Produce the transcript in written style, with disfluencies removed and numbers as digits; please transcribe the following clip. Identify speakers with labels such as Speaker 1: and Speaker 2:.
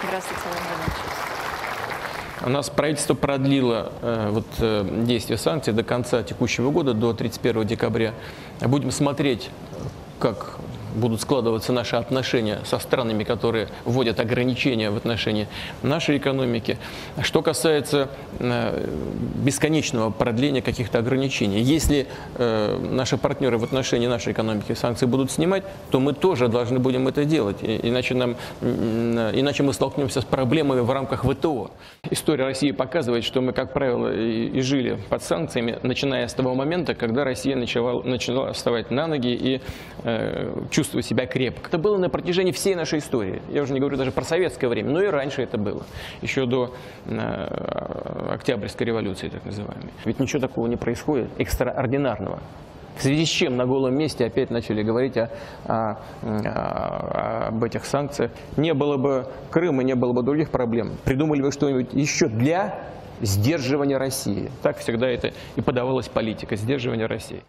Speaker 1: Здравствуйте, Владимир Ильич.
Speaker 2: У нас правительство продлило действие санкций до конца текущего года, до 31 декабря. Будем смотреть, как будут складываться наши отношения со странами, которые вводят ограничения в отношении нашей экономики. Что касается бесконечного продления каких-то ограничений, если наши партнеры в отношении нашей экономики санкции будут снимать, то мы тоже должны будем это делать, иначе мы столкнемся с проблемами в рамках ВТО. История России показывает, что мы, как правило, и жили под санкциями, начиная с того момента, когда Россия начала вставать на ноги и чувствовать себя крепко. Это было на протяжении всей нашей истории. Я уже не говорю даже про советское время, но и раньше это было. Еще до Октябрьской революции, так называемой. Ведь ничего такого не происходит экстраординарного. В связи с чем на голом месте опять начали говорить об этих санкциях. Не было бы Крыма, не было бы других проблем. Придумали бы что-нибудь еще для сдерживания России. Так всегда это и подавалась политика, сдерживания России.